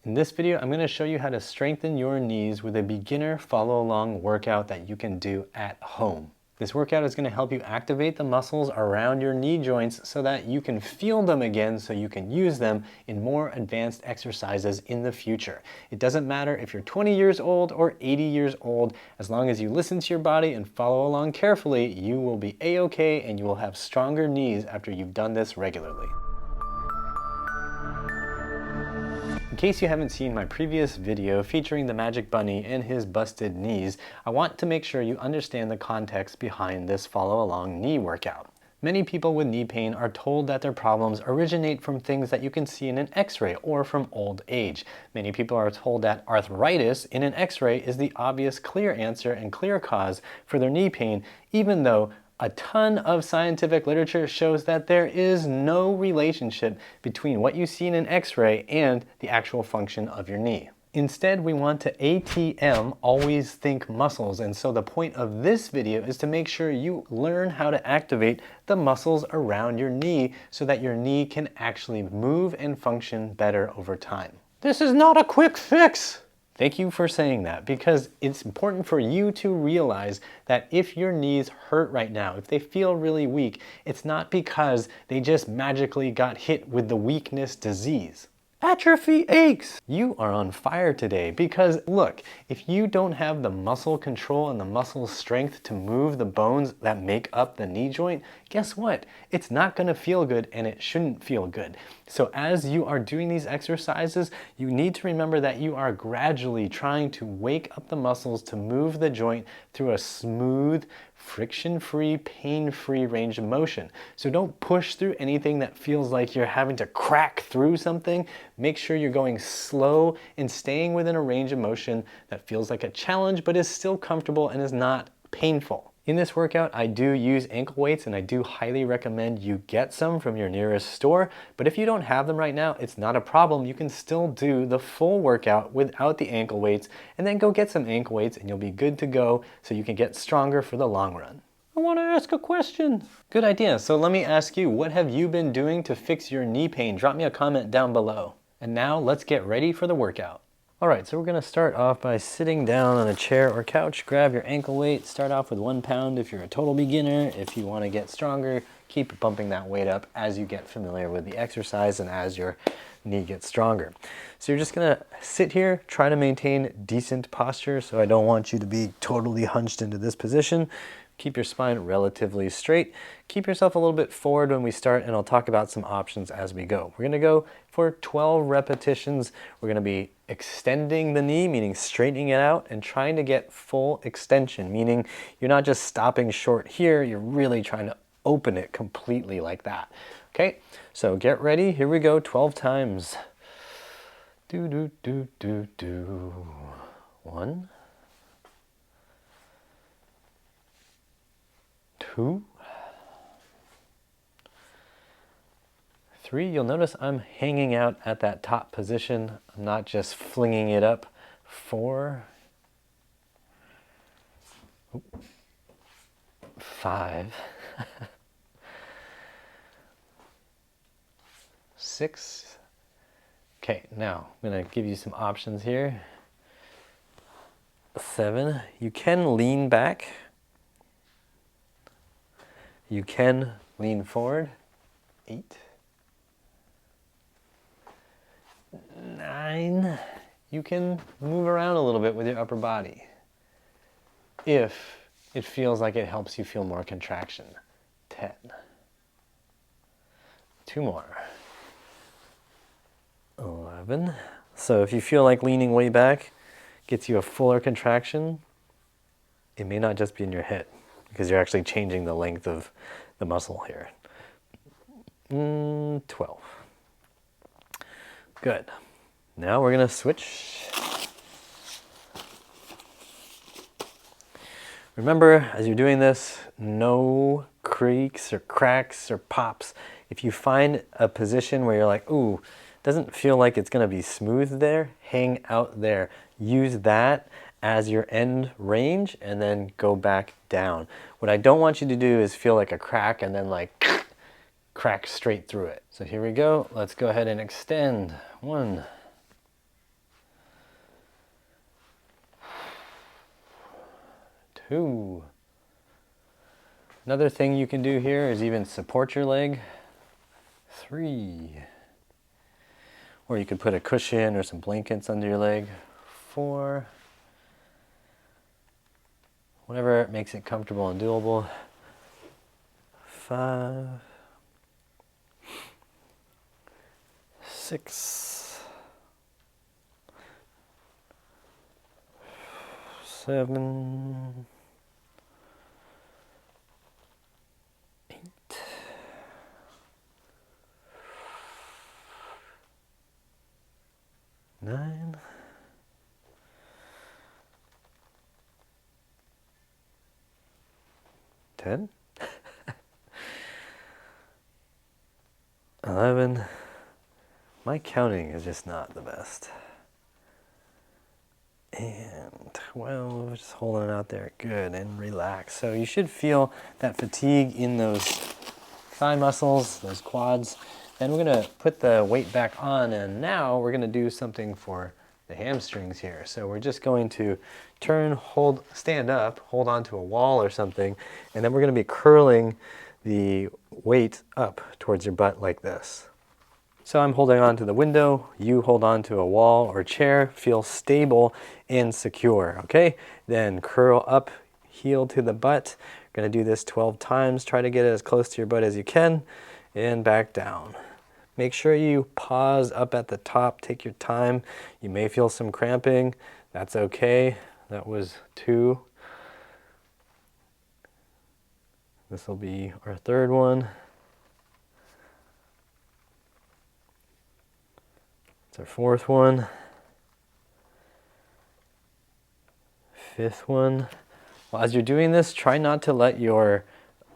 In this video, I'm going to show you how to strengthen your knees with a beginner follow-along workout that you can do at home. This workout is going to help you activate the muscles around your knee joints so that you can feel them again so you can use them in more advanced exercises in the future. It doesn't matter if you're 20 years old or 80 years old, as long as you listen to your body and follow along carefully, you will be a-okay and you will have stronger knees after you've done this regularly. In case you haven't seen my previous video featuring the Magic Bunny and his busted knees, I want to make sure you understand the context behind this follow-along knee workout. Many people with knee pain are told that their problems originate from things that you can see in an x-ray or from old age. Many people are told that arthritis in an x-ray is the obvious clear answer and clear cause for their knee pain, even though a ton of scientific literature shows that there is no relationship between what you see in an x-ray and the actual function of your knee. Instead, we want to ATM, always think muscles, and so the point of this video is to make sure you learn how to activate the muscles around your knee so that your knee can actually move and function better over time. This is not a quick fix! Thank you for saying that, because it's important for you to realize that if your knees hurt right now, if they feel really weak, it's not because they just magically got hit with the weakness disease. Atrophy aches! You are on fire today because look, if you don't have the muscle control and the muscle strength to move the bones that make up the knee joint, guess what? It's not going to feel good and it shouldn't feel good. So as you are doing these exercises, you need to remember that you are gradually trying to wake up the muscles to move the joint through a smooth, friction-free, pain-free range of motion. So don't push through anything that feels like you're having to crack through something. Make sure you're going slow and staying within a range of motion that feels like a challenge but is still comfortable and is not painful. In this workout, I do use ankle weights and I do highly recommend you get some from your nearest store. But if you don't have them right now, it's not a problem. You can still do the full workout without the ankle weights and then go get some ankle weights and you'll be good to go so you can get stronger for the long run. I want to ask a question. Good idea. So let me ask you, what have you been doing to fix your knee pain? Drop me a comment down below. And now let's get ready for the workout. All right, so we're gonna start off by sitting down on a chair or couch. Grab your ankle weight, start off with 1 pound if you're a total beginner. If you wanna get stronger, keep bumping that weight up as you get familiar with the exercise and as your knee gets stronger. So you're just gonna sit here, try to maintain decent posture. So I don't want you to be totally hunched into this position. Keep your spine relatively straight. Keep yourself a little bit forward when we start, and I'll talk about some options as we go. We're gonna go for 12 repetitions. We're gonna be extending the knee, meaning straightening it out, and trying to get full extension, meaning you're not just stopping short here, you're really trying to open it completely like that. Okay, so get ready, here we go, 12 times. Do, do, do, do, do. 1, 2, 3, you'll notice I'm hanging out at that top position. I'm not just flinging it up. 4, 5, 6. Okay, now I'm gonna give you some options here. 7, you can lean back. You can lean forward. 8, 9, you can move around a little bit with your upper body if it feels like it helps you feel more contraction. 10, 2 more. 11, so if you feel like leaning way back gets you a fuller contraction, it may not just be in your hip, because you're actually changing the length of the muscle here. 12. Good. Now we're gonna switch. Remember, as you're doing this, no creaks or cracks or pops. If you find a position where you're like, ooh, doesn't feel like it's gonna be smooth there, hang out there. Use that as your end range and then go back down. What I don't want you to do is feel like a crack and then like crack straight through it. So here we go. Let's go ahead and extend. 1, 2. Another thing you can do here is even support your leg. 3. Or you could put a cushion or some blankets under your leg. 4. Whatever makes it comfortable and doable. 5. 6. 7. 8. 9. 10. 11. My counting is just not the best. And 12, just holding it out there, good, and relax. So you should feel that fatigue in those thigh muscles, those quads. Then we're gonna put the weight back on, and now we're gonna do something for the hamstrings here. So we're just going to turn, hold, stand up, hold onto a wall or something, and then we're gonna be curling the weight up towards your butt like this. So I'm holding on to the window, you hold on to a wall or chair, feel stable and secure, okay? Then curl up, heel to the butt. You're gonna do this 12 times. Try to get it as close to your butt as you can, and back down. Make sure you pause up at the top, take your time. You may feel some cramping, that's okay. That was 2. This will be our 3rd one. It's our 4th one. 5th one. Well, as you're doing this, try not to let your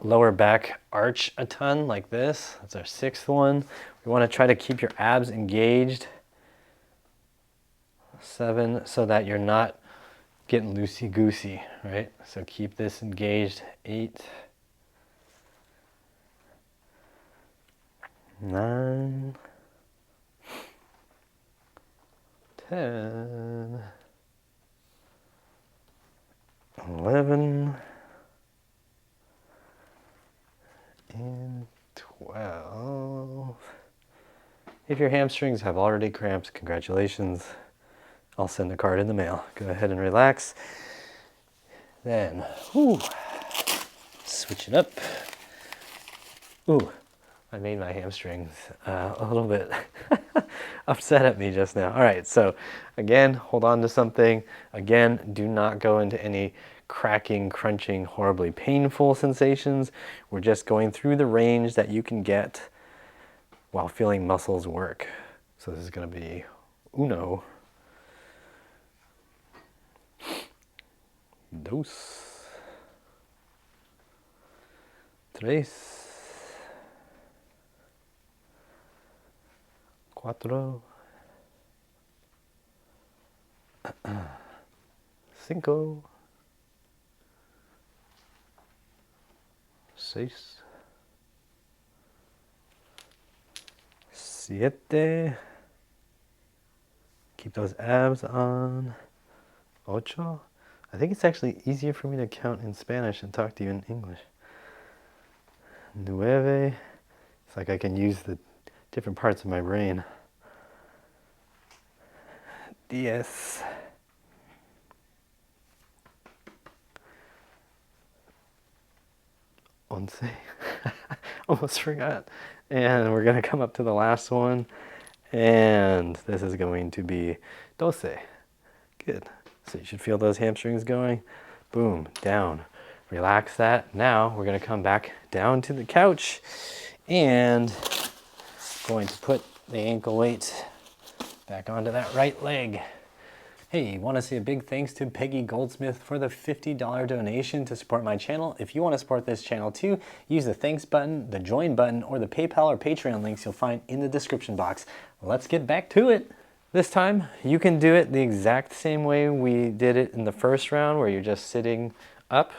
lower back arch a ton like this. That's our 6th one. We want to try to keep your abs engaged. 7, so that you're not getting loosey-goosey, right? So keep this engaged. 8. 9. 10. 11. And 12. If your hamstrings have already cramped, congratulations. I'll send a card in the mail. Go ahead and relax. Then, switch it up. Ooh, I made my hamstrings a little bit upset at me just now. All right, so again, hold on to something. Again, do not go into any cracking, crunching, horribly painful sensations. We're just going through the range that you can get while feeling muscles work. So this is going to be 1, 2, 3, 4, 5, 6, 7. Keep those abs on. 8. I think it's actually easier for me to count in Spanish and talk to you in English. 9. It's like I can use the different parts of my brain. 10. 11. Almost forgot. And we're going to come up to the last one. And this is going to be 12. Good. So you should feel those hamstrings going. Boom, down. Relax that. Now we're going to come back down to the couch and going to put the ankle weight back onto that right leg. Hey, want to say a big thanks to Peggy Goldsmith for the $50 donation to support my channel. If you want to support this channel too, use the thanks button, the join button, or the PayPal or Patreon links you'll find in the description box. Let's get back to it. This time, you can do it the exact same way we did it in the first round, where you're just sitting up.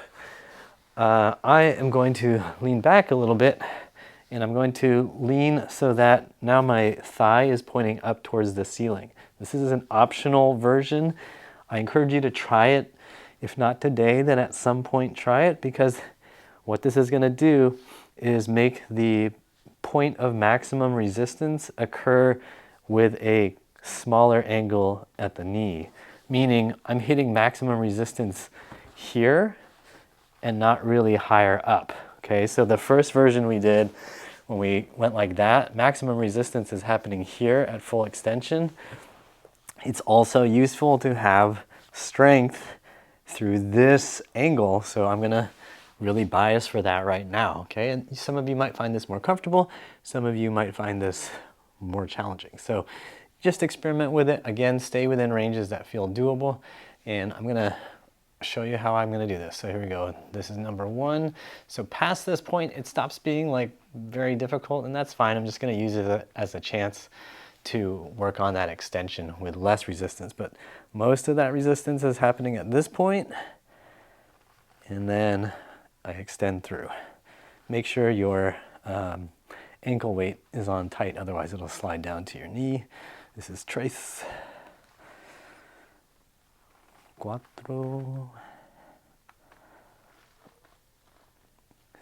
I am going to lean back a little bit, and I'm going to lean so that now my thigh is pointing up towards the ceiling. This is an optional version. I encourage you to try it. If not today, then at some point try it, because what this is going to do is make the point of maximum resistance occur with a smaller angle at the knee. Meaning I'm hitting maximum resistance here and not really higher up. Okay, so the first version we did, when we went like that, maximum resistance is happening here at full extension. It's also useful to have strength through this angle, so I'm gonna really bias for that right now, okay? And some of you might find this more comfortable, some of you might find this more challenging. So just experiment with it. Again, stay within ranges that feel doable, and I'm gonna show you how I'm gonna do this. So here we go. This is number 1. So past this point, it stops being like very difficult, and that's fine. I'm just gonna use it as a chance to work on that extension with less resistance. But most of that resistance is happening at this point, and then I extend through. Make sure your ankle weight is on tight, otherwise it'll slide down to your knee. This is tres, cuatro,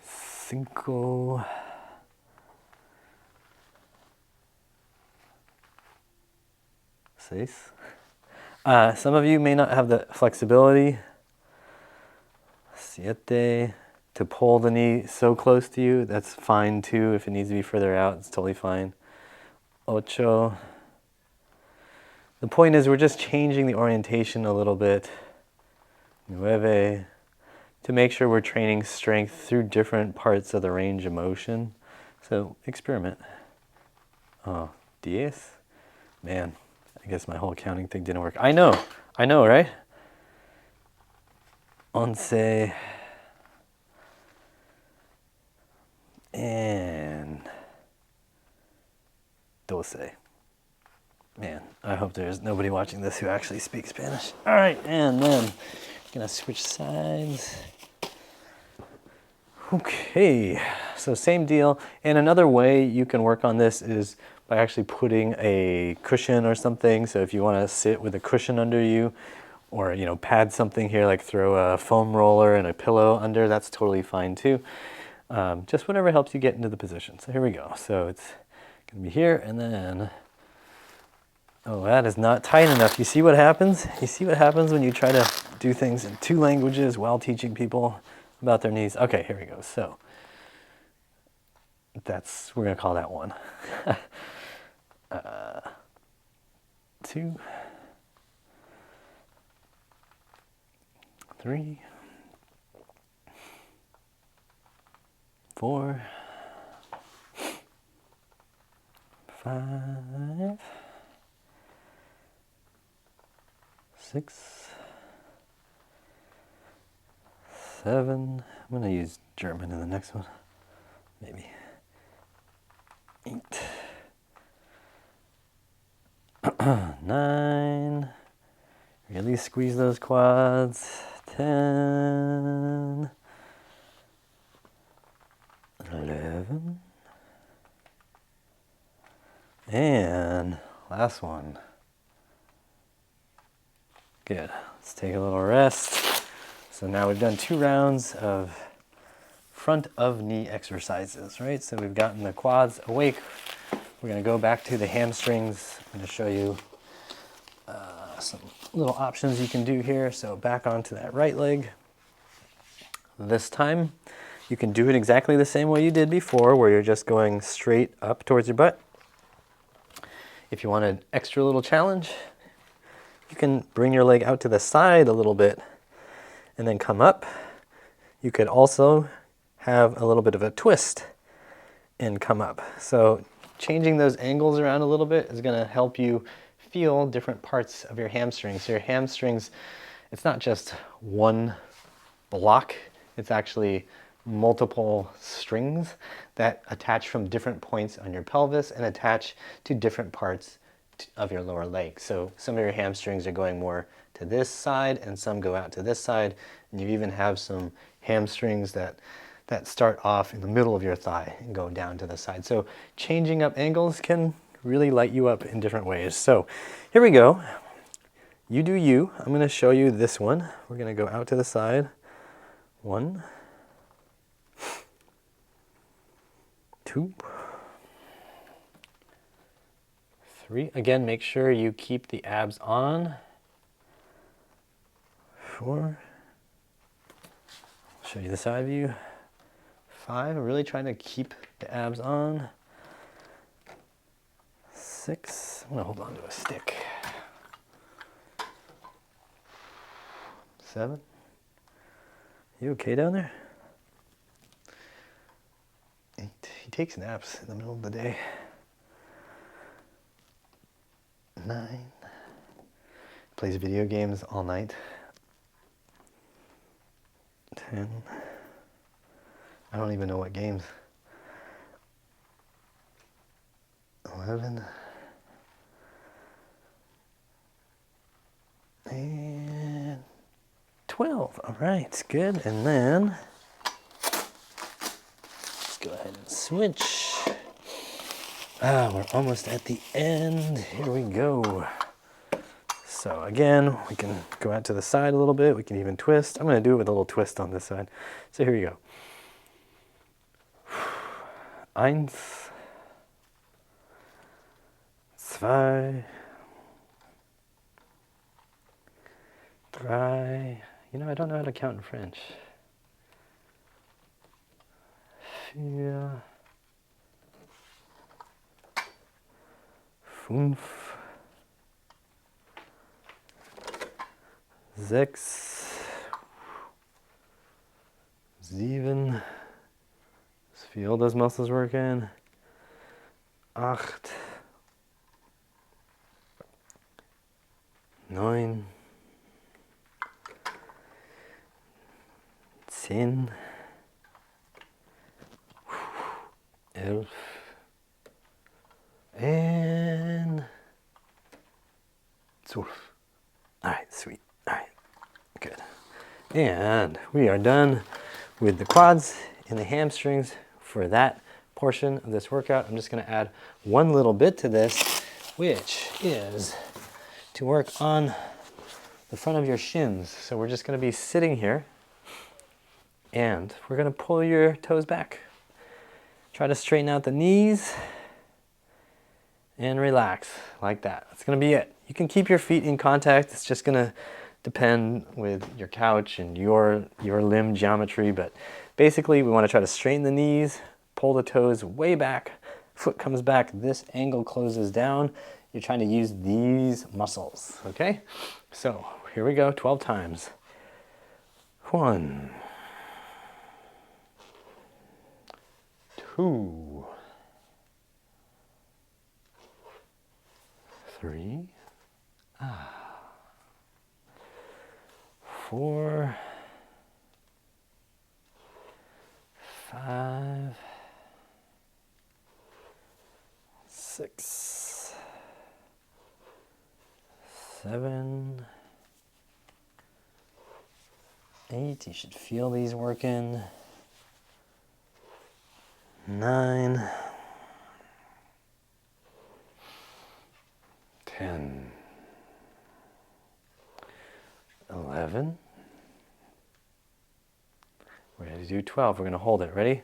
cinco, seis. Some of you may not have the flexibility, siete, to pull the knee so close to you. That's fine too. If it needs to be further out, it's totally fine. Ocho. The point is we're just changing the orientation a little bit. Nueve. To make sure we're training strength through different parts of the range of motion. So experiment. Oh, 10. Man, I guess my whole counting thing didn't work. I know, right? 11. And 12. Man, I hope there's nobody watching this who actually speaks Spanish. All right, and then I'm gonna switch sides. Okay, so same deal. And another way you can work on this is by actually putting a cushion or something. So if you want to sit with a cushion under you, or pad something here, like throw a foam roller and a pillow under, that's totally fine too. Just whatever helps you get into the position. So here we go. So it's gonna be here, and then, oh, that is not tight enough. You see what happens? You see what happens when you try to do things in 2 languages while teaching people about their knees? Okay, here we go. So we're gonna call that 1. 2, 3, 4, 5, 6, 7. I'm going to use German in the next one. Maybe 8, 9. Really squeeze those quads. 10, 11, and last one. Good. Let's take a little rest. So now we've done 2 rounds of front of knee exercises, right? So we've gotten the quads awake. We're going to go back to the hamstrings. I'm going to show you some little options you can do here. So back onto that right leg. This time, you can do it exactly the same way you did before, where you're just going straight up towards your butt. If you want an extra little challenge, you can bring your leg out to the side a little bit and then come up. You could also have a little bit of a twist and come up. So changing those angles around a little bit is going to help you feel different parts of your hamstrings. So your hamstrings, it's not just one block, it's actually multiple strings that attach from different points on your pelvis and attach to different parts of your lower leg. So some of your hamstrings are going more to this side and some go out to this side, and you even have some hamstrings that start off in the middle of your thigh and go down to the side. So changing up angles can really light you up in different ways. So here we go. You do you. I'm going to show you this one. We're going to go out to the side. 1, 2, 3. Again, make sure you keep the abs on. 4. I'll show you the side view. 5. Really trying to keep the abs on. 6. I'm going to hold on to a stick. 7. You okay down there? 8. He takes naps in the middle of the day. 9. Plays video games all night. 10. I don't even know what games. 11. And 12. All right, good. And then let's go ahead and switch. We're almost at the end. Here we go. So again, we can go out to the side a little bit. We can even twist. I'm going to do it with a little twist on this side. So here you go. 1, 2, 3. You know, I don't know how to count in French. 4, 5, 6, 7. Let's feel those muscles working. 8, 9, 10, 11, and 12. All right, sweet. All right, good. And we are done with the quads and the hamstrings for that portion of this workout. I'm just going to add one little bit to this, which is to work on the front of your shins. So we're just going to be sitting here and we're going to pull your toes back. Try to straighten out the knees and relax like that. That's going to be it. You can keep your feet in contact. It's just going to depend with your couch and your limb geometry, but basically we want to try to straighten the knees, pull the toes way back, foot comes back, this angle closes down. You're trying to use these muscles, okay? So here we go, 12 times. 1, 2, 3, 4, 5, 6, 7, 8. You should feel these working. 9, 10, 11. We're going to do 12. We're going to hold it. Ready?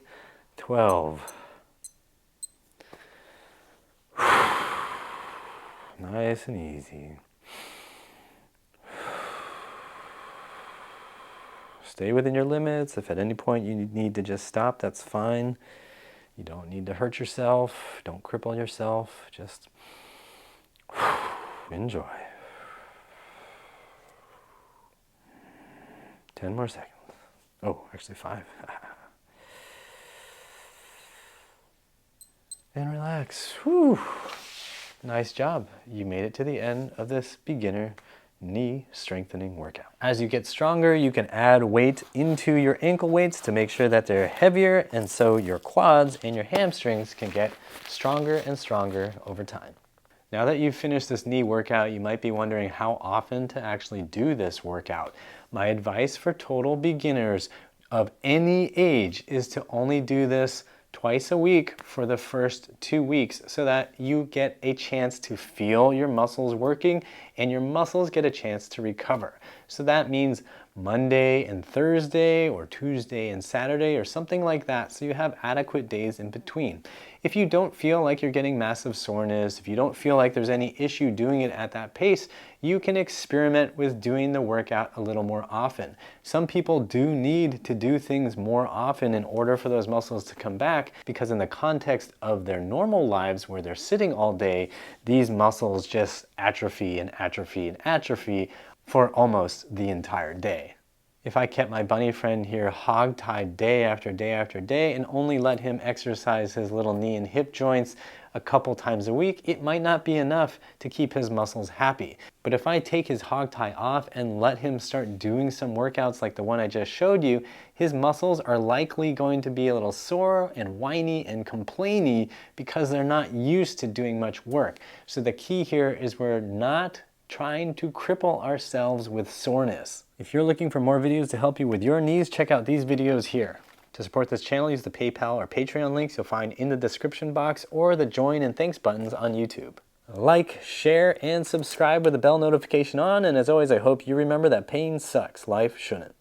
12. Nice and easy. Stay within your limits. If at any point you need to just stop, that's fine. You don't need to hurt yourself. Don't cripple yourself. Just enjoy. 10 more seconds. Oh, actually 5. And relax. Whew. Nice job. You made it to the end of this beginner knee strengthening workout. As you get stronger, you can add weight into your ankle weights to make sure that they're heavier, and so your quads and your hamstrings can get stronger and stronger over time. Now that you've finished this knee workout, you might be wondering how often to actually do this workout. My advice for total beginners of any age is to only do this twice a week for the first 2 weeks so that you get a chance to feel your muscles working and your muscles get a chance to recover. So that means Monday and Thursday, or Tuesday and Saturday, or something like that, so you have adequate days in between. If you don't feel like you're getting massive soreness, if you don't feel like there's any issue doing it at that pace, you can experiment with doing the workout a little more often. Some people do need to do things more often in order for those muscles to come back, because in the context of their normal lives where they're sitting all day, these muscles just atrophy and atrophy and atrophy for almost the entire day. If I kept my bunny friend here hog-tied day after day after day and only let him exercise his little knee and hip joints a couple times a week, it might not be enough to keep his muscles happy. But if I take his hog tie off and let him start doing some workouts like the one I just showed you, his muscles are likely going to be a little sore and whiny and complainy because they're not used to doing much work. So the key here is we're not trying to cripple ourselves with soreness. If you're looking for more videos to help you with your knees, check out these videos here. To support this channel, use the PayPal or Patreon links you'll find in the description box or the join and thanks buttons on YouTube. Like, share, and subscribe with the bell notification on, and as always, I hope you remember that pain sucks, life shouldn't.